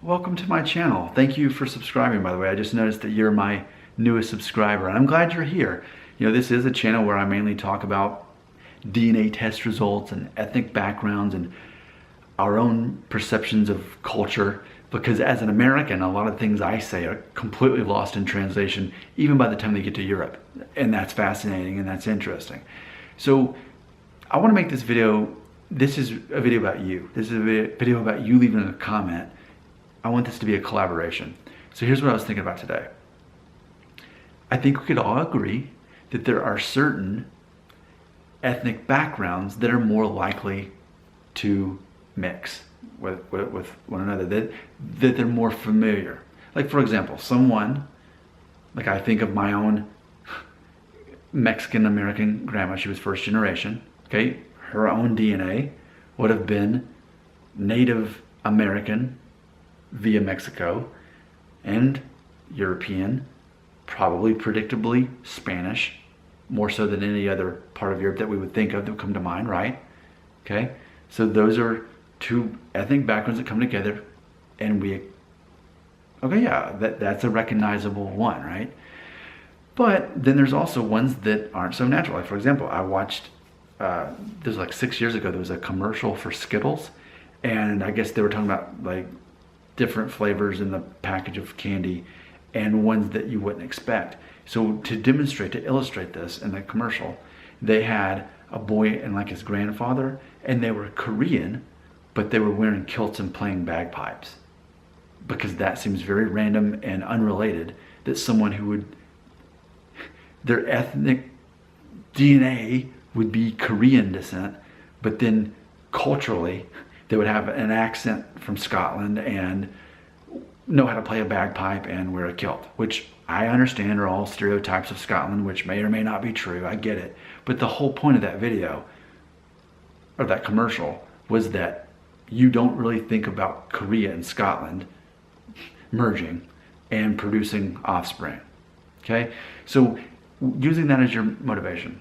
Welcome to my channel. Thank you for subscribing, by the way. I just noticed that you're my newest subscriber, and I'm glad you're here. You know, this is a channel where I mainly talk about DNA test results and ethnic backgrounds and our own perceptions of culture, because as an American, a lot of things I say are completely lost in translation, even by the time they get to Europe. And that's fascinating and that's interesting. So I want to make this video. This is a video about you. This is a video about you leaving a comment. I want this to be a collaboration. So here's what I was thinking about today. I think we could all agree that there are certain ethnic backgrounds that are more likely to mix with one another, that they're more familiar. Like, for example, someone, like I think of my own Mexican-American grandma. She was first generation, okay? Her own DNA would have been Native American via Mexico and European, probably predictably Spanish, more so than any other part of Europe that we would think of that would come to mind, right? Okay, so those are two ethnic backgrounds that come together, and okay, yeah, that's a recognizable one, right? But then there's also ones that aren't so natural. Like, for example, I watched, this was like 6 years ago, there was a commercial for Skittles, and I guess they were talking about like different flavors in the package of candy and ones that you wouldn't expect. So to demonstrate, to illustrate this in the commercial, they had a boy and like his grandfather, and they were Korean, but they were wearing kilts and playing bagpipes, because that seems very random and unrelated that someone who would, their ethnic DNA would be Korean descent, but then culturally they would have an accent from Scotland and know how to play a bagpipe and wear a kilt, which I understand are all stereotypes of Scotland, which may or may not be true. I get it. But the whole point of that video, or that commercial, was that you don't really think about Korea and Scotland merging and producing offspring. Okay? So using that as your motivation,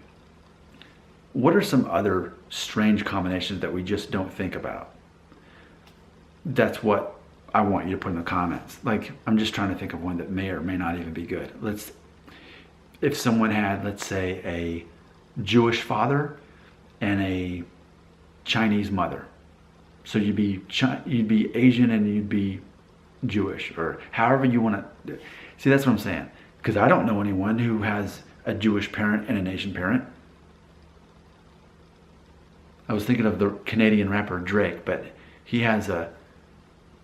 what are some other strange combinations that we just don't think about? That's what I want you to put in the comments. Like, I'm just trying to think of one that may or may not even be good. If someone had, let's say, a Jewish father and a Chinese mother. So you'd be Asian and you'd be Jewish, or however you want to. See, that's what I'm saying. Because I don't know anyone who has a Jewish parent and an Asian parent. I was thinking of the Canadian rapper Drake, but he has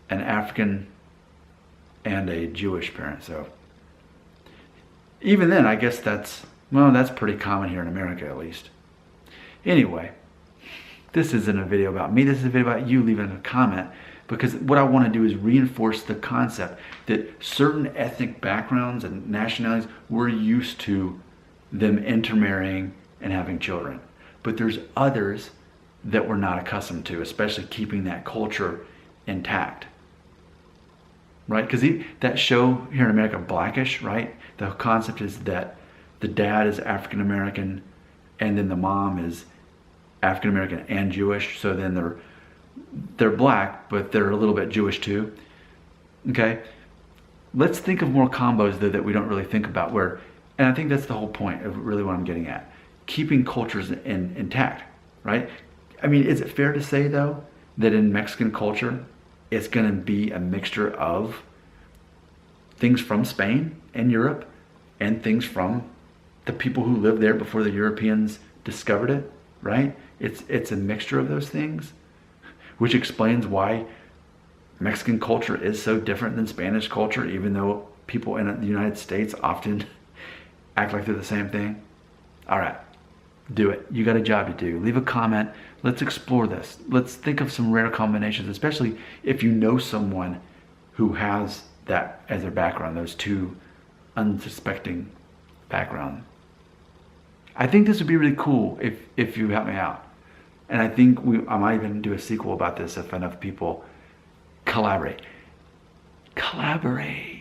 an African and a Jewish parent. So even then, I guess that's pretty common here in America, at least. Anyway, this isn't a video about me. This is a video about you leaving a comment, because what I want to do is reinforce the concept that certain ethnic backgrounds and nationalities, we're used to them intermarrying and having children. But there's others that we're not accustomed to, especially keeping that culture intact. Right? Because that show here in America, Blackish, right? The concept is that the dad is African American and then the mom is African American and Jewish. So then they're black, but they're a little bit Jewish too. Okay? Let's think of more combos though that we don't really think about, and I think that's the whole point of really what I'm getting at. Keeping cultures intact, right? I mean, is it fair to say though that in Mexican culture, it's going to be a mixture of things from Spain and Europe and things from the people who lived there before the Europeans discovered it, right? It's a mixture of those things, which explains why Mexican culture is so different than Spanish culture, even though people in the United States often act like they're the same thing. All right, do it. You got a job to do. Leave a comment. Let's explore this. Let's think of some rare combinations, especially if you know someone who has that as their background, those two unsuspecting backgrounds. I think this would be really cool if you help me out. And I think I might even do a sequel about this if enough people collaborate. Collaborate.